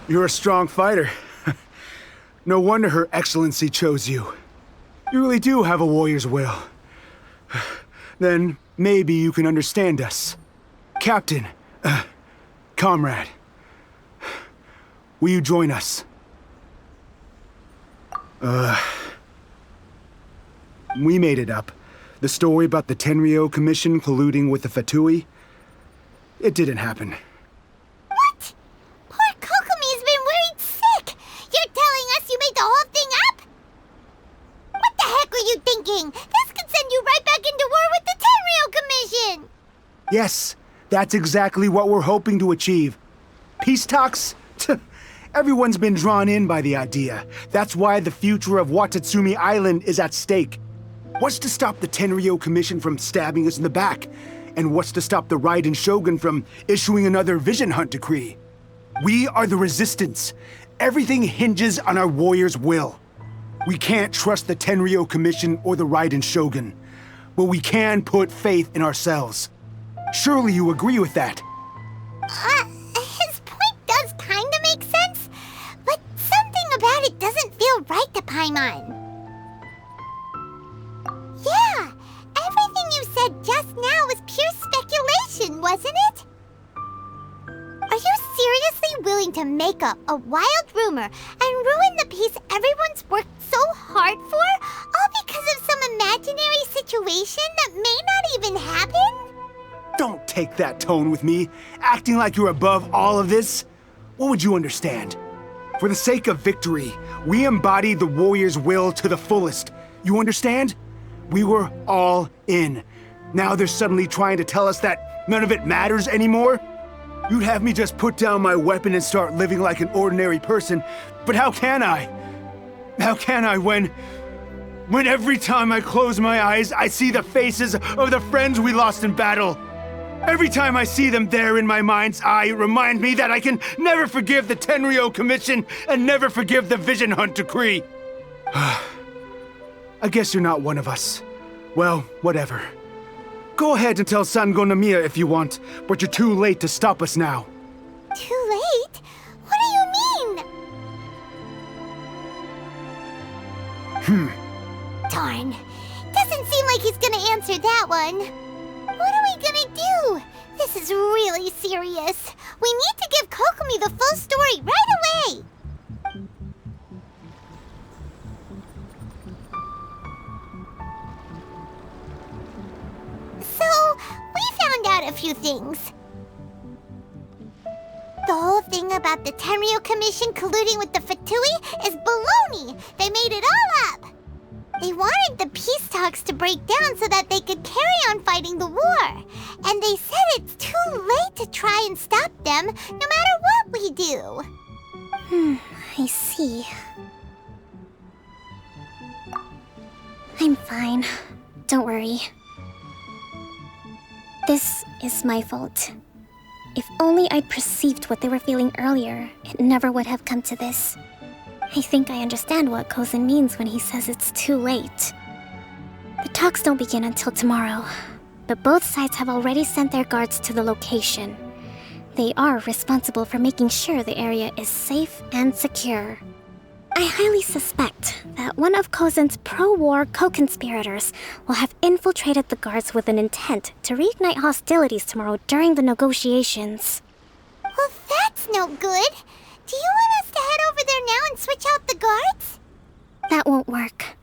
You're a strong fighter. No wonder Her Excellency chose you. You really do have a warrior's will. Then maybe you can understand us. Captain, comrade, will you join us? We made it up. The story about the Tenryou Commission colluding with the Fatui, it didn't happen. What? Poor Kokomi's been worried sick. You're telling us you made the whole thing up? What the heck were you thinking? This could send you right back into war with the Tenryou Commission. Yes, that's exactly what we're hoping to achieve. Peace talks? Everyone's been drawn in by the idea. That's why the future of Watatsumi Island is at stake. What's to stop the Tenryou Commission from stabbing us in the back? And what's to stop the Raiden Shogun from issuing another Vision Hunt decree? We are the Resistance. Everything hinges on our warrior's will. We can't trust the Tenryou Commission or the Raiden Shogun, but we can put faith in ourselves. Surely you agree with that? His point does kinda make sense, but something about it doesn't feel right to Paimon. Yeah, everything you said just now was pure speculation, wasn't it? Are you seriously willing to make up a wild rumor and ruin the peace everyone's worked so hard for, all because of some imaginary situation that may not even happen? Don't take that tone with me, acting like you're above all of this. What would you understand? For the sake of victory, we embodied the warrior's will to the fullest. You understand? We were all in. Now they're suddenly trying to tell us that none of it matters anymore? You'd have me just put down my weapon and start living like an ordinary person, but how can I? How can I when every time I close my eyes, I see the faces of the friends we lost in battle? Every time I see them there in my mind's eye, it reminds me that I can never forgive the Tenryou Commission and never forgive the Vision Hunt decree. I guess you're not one of us. Well, whatever. Go ahead and tell Sango Nomiya if you want, but you're too late to stop us now. Too late? What do you mean? Darn. Doesn't seem like he's gonna answer that one. What are we gonna do? This is really serious. We need to give Kokomi the full story right away. So, we found out a few things. The whole thing about the Tenryou Commission colluding with the Fatui is baloney. They made it all up. They wanted the peace talks to break down so that they could carry on fighting the war. And they said it's too late to try and stop them, no matter what we do. I see. I'm fine. Don't worry. This is my fault. If only I'd perceived what they were feeling earlier, it never would have come to this. I think I understand what Kozin means when he says it's too late. The talks don't begin until tomorrow, but both sides have already sent their guards to the location. They are responsible for making sure the area is safe and secure. I highly suspect that one of Kozin's pro-war co-conspirators will have infiltrated the guards with an intent to reignite hostilities tomorrow during the negotiations. Well, that's no good. Do you want us to head over there now and switch out the guards? That won't work.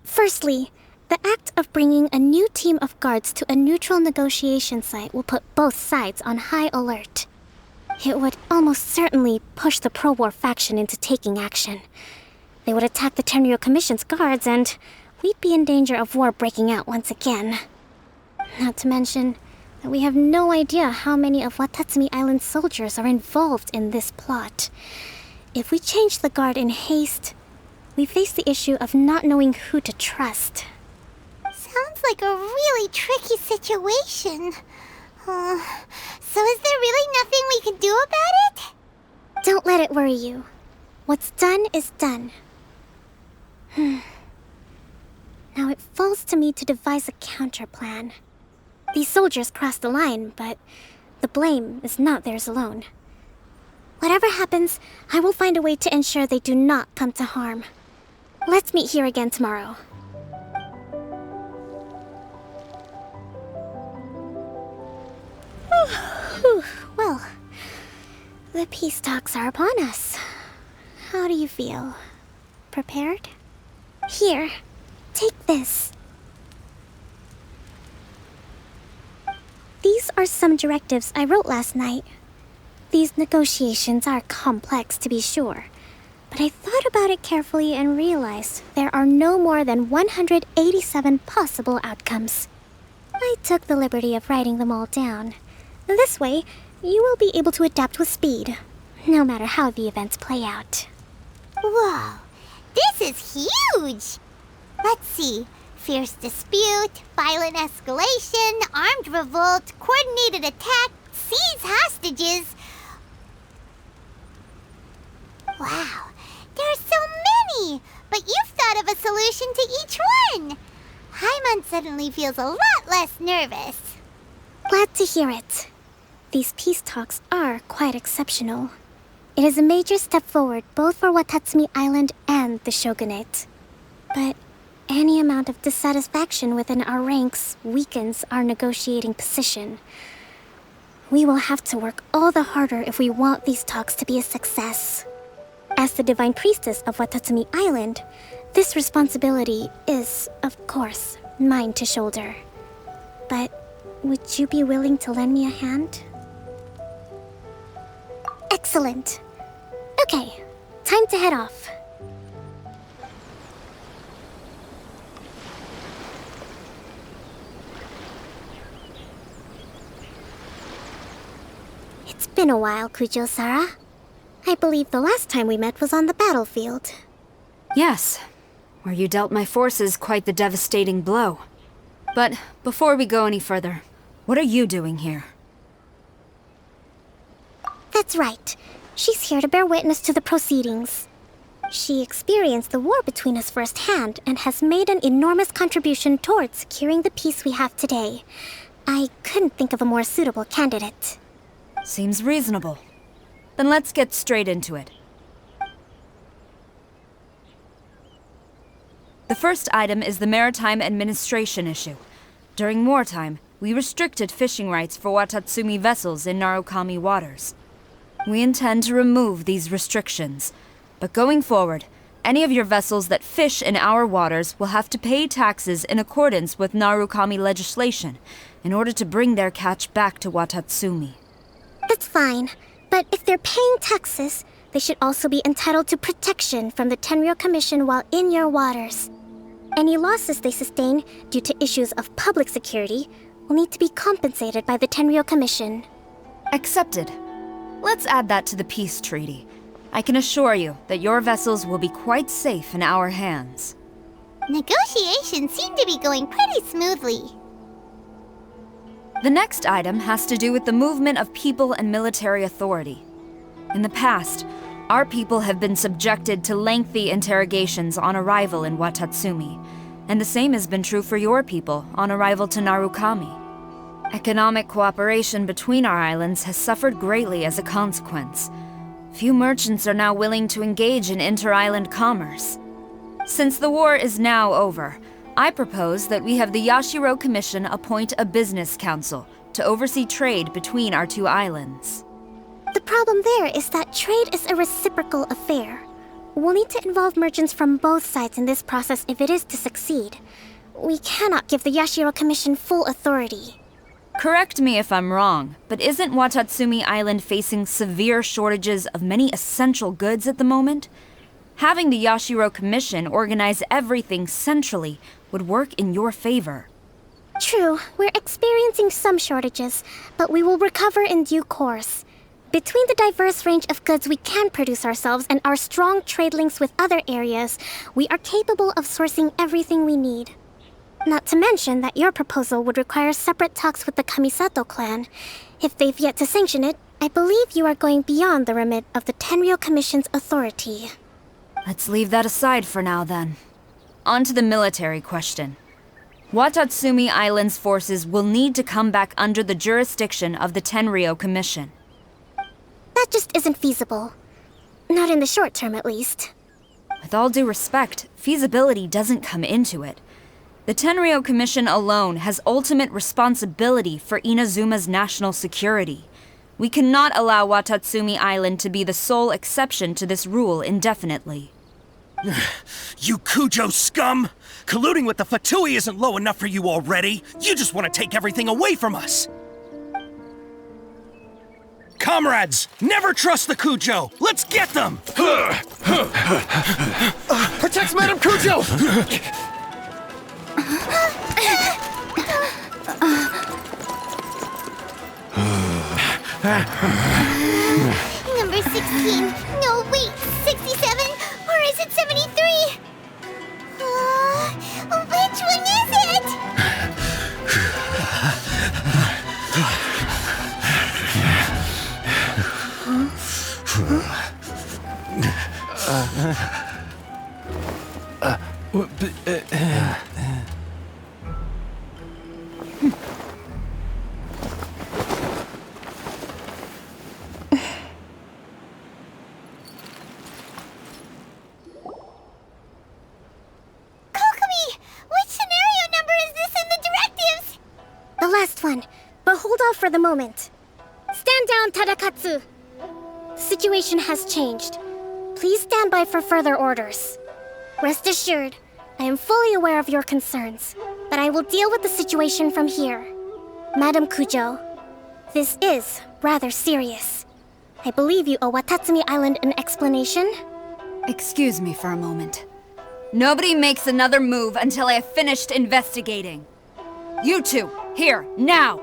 Firstly, the act of bringing a new team of guards to a neutral negotiation site will put both sides on high alert. It would almost certainly push the pro-war faction into taking action. They would attack the Tenryo Commission's guards, and we'd be in danger of war breaking out once again. Not to mention that we have no idea how many of Watatsumi Island's soldiers are involved in this plot. If we change the guard in haste, we face the issue of not knowing who to trust. Sounds like a really tricky situation. So is there really nothing we can do about it? Don't let it worry you. What's done is done. Now it falls to me to devise a counterplan. These soldiers crossed the line, but the blame is not theirs alone. Whatever happens, I will find a way to ensure they do not come to harm. Let's meet here again tomorrow. Well, the peace talks are upon us. How do you feel? Prepared? Here, take this. These are some directives I wrote last night. These negotiations are complex, to be sure, but I thought about it carefully and realized there are no more than 187 possible outcomes. I took the liberty of writing them all down. This way, you will be able to adapt with speed, no matter how the events play out. Whoa, this is huge! Let's see. Fierce dispute, violent escalation, armed revolt, coordinated attack, seize hostages. Wow, there are so many! But you've thought of a solution to each one! Hyman suddenly feels a lot less nervous. Glad to hear it. These peace talks are quite exceptional. It is a major step forward both for Watatsumi Island and the Shogunate. But any amount of dissatisfaction within our ranks weakens our negotiating position. We will have to work all the harder if we want these talks to be a success. As the Divine Priestess of Watatsumi Island, this responsibility is, of course, mine to shoulder. But would you be willing to lend me a hand? Excellent. Okay, time to head off. It's been a while, Kujo-Sara. I believe the last time we met was on the battlefield. Yes, where you dealt my forces quite the devastating blow. But before we go any further, what are you doing here? That's right. She's here to bear witness to the proceedings. She experienced the war between us firsthand and has made an enormous contribution towards securing the peace we have today. I couldn't think of a more suitable candidate. Seems reasonable. Then let's get straight into it. The first item is the maritime administration issue. During wartime, we restricted fishing rights for Watatsumi vessels in Narukami waters. We intend to remove these restrictions, but going forward, any of your vessels that fish in our waters will have to pay taxes in accordance with Narukami legislation in order to bring their catch back to Watatsumi. That's fine, but if they're paying taxes, they should also be entitled to protection from the Tenryo Commission while in your waters. Any losses they sustain due to issues of public security will need to be compensated by the Tenryo Commission. Accepted. Let's add that to the peace treaty. I can assure you that your vessels will be quite safe in our hands. Negotiations seem to be going pretty smoothly. The next item has to do with the movement of people and military authority. In the past, our people have been subjected to lengthy interrogations on arrival in Watatsumi, and the same has been true for your people on arrival to Narukami. Economic cooperation between our islands has suffered greatly as a consequence. Few merchants are now willing to engage in inter-island commerce. Since the war is now over, I propose that we have the Yashiro Commission appoint a business council to oversee trade between our two islands. The problem there is that trade is a reciprocal affair. We'll need to involve merchants from both sides in this process if it is to succeed. We cannot give the Yashiro Commission full authority. Correct me if I'm wrong, but isn't Watatsumi Island facing severe shortages of many essential goods at the moment? Having the Yashiro Commission organize everything centrally would work in your favor. True, we're experiencing some shortages, but we will recover in due course. Between the diverse range of goods we can produce ourselves and our strong trade links with other areas, we are capable of sourcing everything we need. Not to mention that your proposal would require separate talks with the Kamisato clan. If they've yet to sanction it, I believe you are going beyond the remit of the Tenryou Commission's authority. Let's leave that aside for now, then. On to the military question. Watatsumi Island's forces will need to come back under the jurisdiction of the Tenryou Commission. That just isn't feasible. Not in the short term, at least. With all due respect, feasibility doesn't come into it. The Tenryou Commission alone has ultimate responsibility for Inazuma's national security. We cannot allow Watatsumi Island to be the sole exception to this rule indefinitely. You Kujo scum! Colluding with the Fatui isn't low enough for you already. You just want to take everything away from us. Comrades, never trust the Kujo! Let's get them! Protect Madame Kujo! Number 16. No, wait, 67? Or is it 73? Which one is it? The last one, but hold off for the moment. Stand down, Tadakatsu! The situation has changed. Please stand by for further orders. Rest assured, I am fully aware of your concerns, but I will deal with the situation from here. Madam Kujo, this is rather serious. I believe you owe Watatsumi Island an explanation. Excuse me for a moment. Nobody makes another move until I have finished investigating. You two, here, now!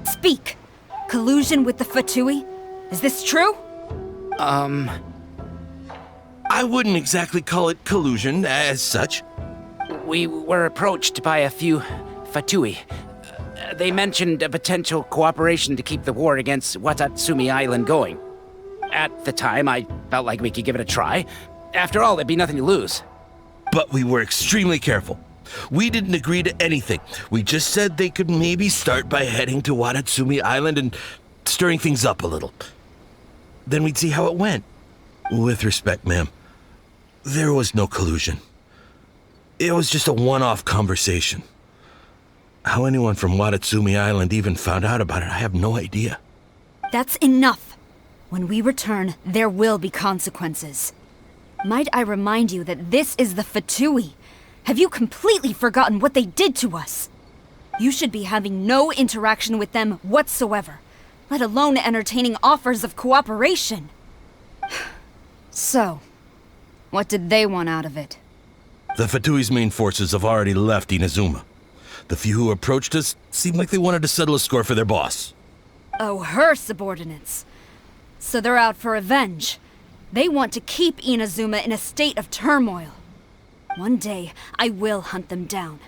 Speak! Collusion with the Fatui? Is this true? I wouldn't exactly call it collusion as such. We were approached by a few Fatui. They mentioned a potential cooperation to keep the war against Watatsumi Island going. At the time, I felt like we could give it a try. After all, there'd be nothing to lose. But we were extremely careful. We didn't agree to anything. We just said they could maybe start by heading to Watatsumi Island and stirring things up a little. Then we'd see how it went. With respect, ma'am, there was no collusion. It was just a one-off conversation. How anyone from Watatsumi Island even found out about it, I have no idea. That's enough. When we return, there will be consequences. Might I remind you that this is the Fatui? Have you completely forgotten what they did to us? You should be having no interaction with them whatsoever, let alone entertaining offers of cooperation. So, what did they want out of it? The Fatui's main forces have already left Inazuma. The few who approached us seemed like they wanted to settle a score for their boss. Oh, her subordinates. So they're out for revenge. They want to keep Inazuma in a state of turmoil. One day, I will hunt them down.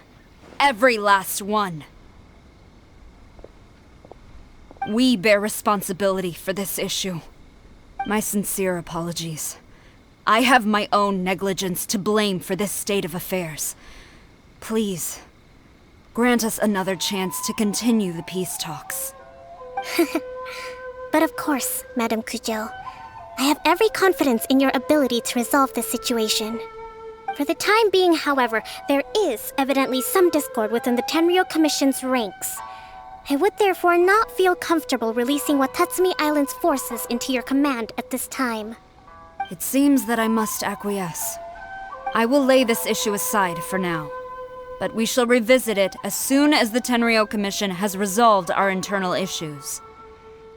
Every last one. We bear responsibility for this issue. My sincere apologies. I have my own negligence to blame for this state of affairs. Please, grant us another chance to continue the peace talks. But of course, Madam Kujo. I have every confidence in your ability to resolve this situation. For the time being, however, there is evidently some discord within the Tenryou Commission's ranks. I would therefore not feel comfortable releasing Watatsumi Island's forces into your command at this time. It seems that I must acquiesce. I will lay this issue aside for now, but we shall revisit it as soon as the Tenryou Commission has resolved our internal issues.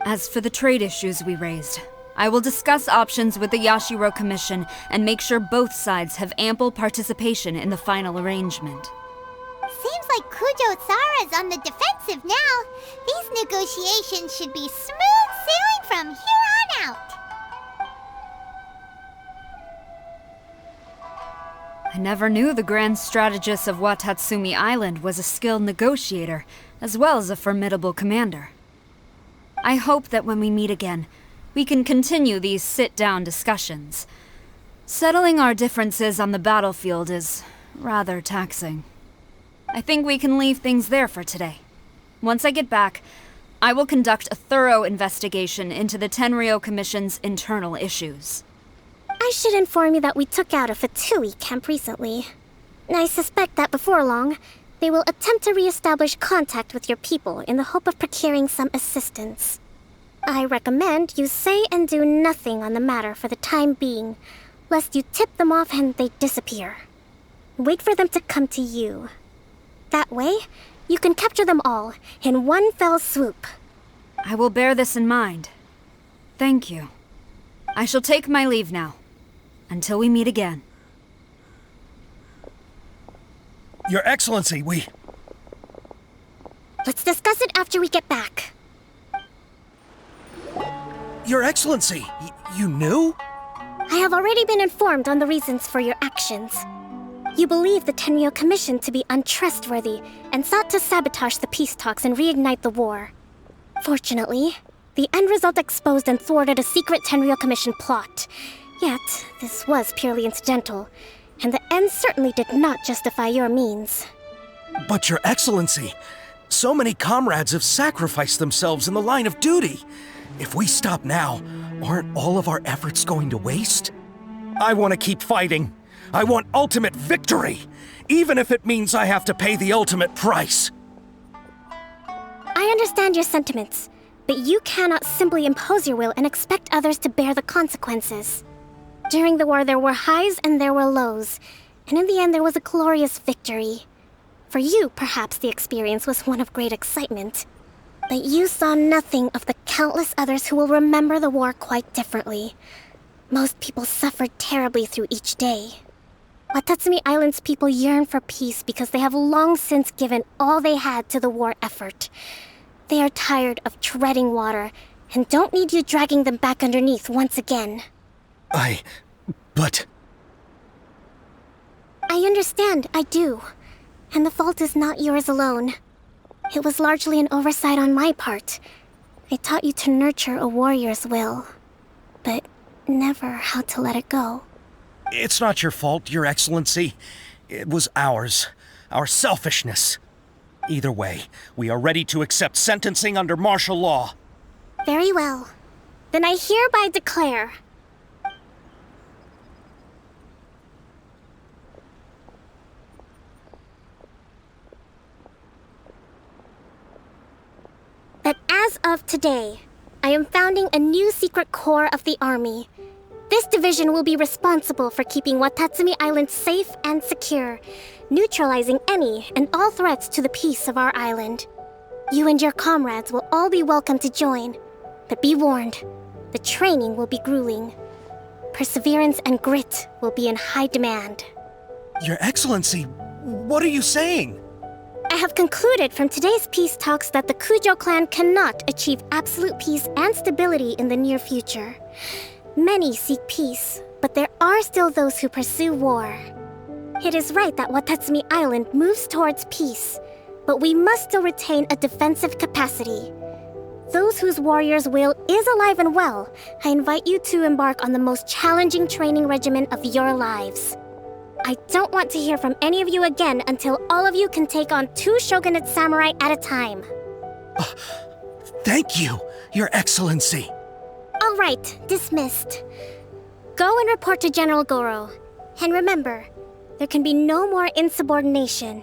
As for the trade issues we raised, I will discuss options with the Yashiro Commission and make sure both sides have ample participation in the final arrangement. Seems like Kujo-sara's on the defensive now. These negotiations should be smooth sailing from here on out. I never knew the grand strategist of Watatsumi Island was a skilled negotiator, as well as a formidable commander. I hope that when we meet again, we can continue these sit-down discussions. Settling our differences on the battlefield is rather taxing. I think we can leave things there for today. Once I get back, I will conduct a thorough investigation into the Tenryou Commission's internal issues. I should inform you that we took out a Fatui camp recently. I suspect that before long, they will attempt to re-establish contact with your people in the hope of procuring some assistance. I recommend you say and do nothing on the matter for the time being, lest you tip them off and they disappear. Wait for them to come to you. That way, you can capture them all in one fell swoop. I will bear this in mind. Thank you. I shall take my leave now. Until we meet again. Your Excellency, Let's discuss it after we get back. Your Excellency, you knew? I have already been informed on the reasons for your actions. You believe the Tenryou Commission to be untrustworthy and sought to sabotage the peace talks and reignite the war. Fortunately, the end result exposed and thwarted a secret Tenryou Commission plot. Yet, this was purely incidental, and the end certainly did not justify your means. But Your Excellency, so many comrades have sacrificed themselves in the line of duty. If we stop now, aren't all of our efforts going to waste? I want to keep fighting. I want ultimate victory, even if it means I have to pay the ultimate price. I understand your sentiments, but you cannot simply impose your will and expect others to bear the consequences. During the war, there were highs and there were lows, and in the end, there was a glorious victory. For you, perhaps the experience was one of great excitement. But you saw nothing of the countless others who will remember the war quite differently. Most people suffered terribly through each day. Watatsumi Island's people yearn for peace because they have long since given all they had to the war effort. They are tired of treading water and don't need you dragging them back underneath once again. But... I understand, I do. And the fault is not yours alone. It was largely an oversight on my part. I taught you to nurture a warrior's will, but never how to let it go. It's not your fault, Your Excellency. It was ours. Our selfishness. Either way, we are ready to accept sentencing under martial law. Very well. Then I hereby declare... that as of today, I am founding a new secret corps of the army. This division will be responsible for keeping Watatsumi Island safe and secure, neutralizing any and all threats to the peace of our island. You and your comrades will all be welcome to join, but be warned, the training will be grueling. Perseverance and grit will be in high demand. Your Excellency, what are you saying? I have concluded from today's peace talks that the Kujo clan cannot achieve absolute peace and stability in the near future. Many seek peace, but there are still those who pursue war. It is right that Watatsumi Island moves towards peace, but we must still retain a defensive capacity. Those whose warrior's will is alive and well, I invite you to embark on the most challenging training regimen of your lives. I don't want to hear from any of you again until all of you can take on 2 shogunate samurai at a time. Thank you, Your Excellency. All right, dismissed. Go and report to General Goro. And remember, there can be no more insubordination.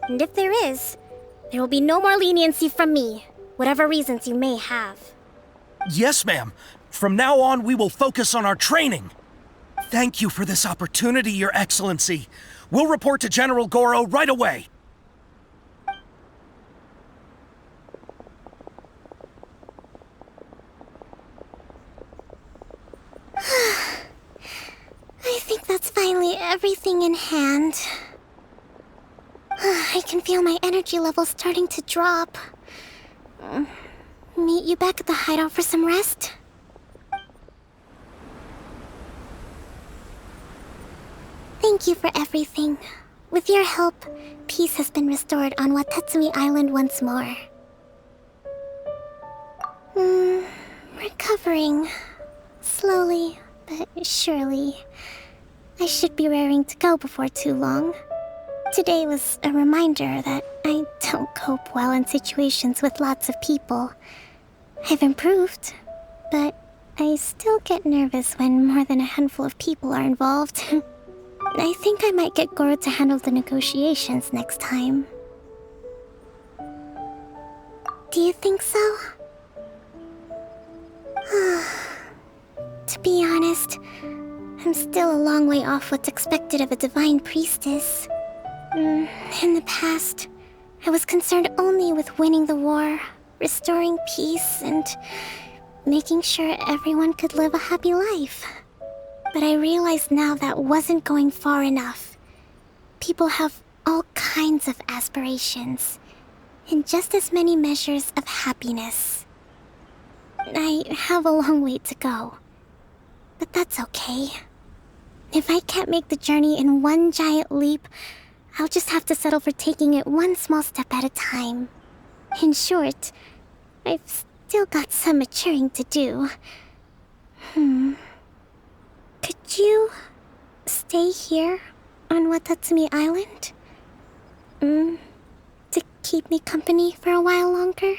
And if there is, There will be no more leniency from me, whatever reasons you may have. Yes, ma'am. From now on, we will focus on our training. Thank you for this opportunity, Your Excellency. We'll report to General Goro right away. I think that's finally everything in hand. I can feel my energy levels starting to drop. Meet you back at the hideout for some rest? Thank you for everything. With your help, peace has been restored on Watatsumi Island once more. Recovering. Slowly, but surely. I should be raring to go before too long. Today was a reminder that I don't cope well in situations with lots of people. I've improved, but I still get nervous when more than a handful of people are involved. I think I might get Goro to handle the negotiations next time. Do you think so? To be honest, I'm still a long way off what's expected of a divine priestess. In the past, I was concerned only with winning the war, restoring peace, and making sure everyone could live a happy life. But I realize now that wasn't going far enough. People have all kinds of aspirations, and just as many measures of happiness. I have a long way to go, but that's okay. If I can't make the journey in one giant leap, I'll just have to settle for taking it one small step at a time. In short, I've still got some maturing to do. Could you stay here on Watatsumi Island? To keep me company for a while longer?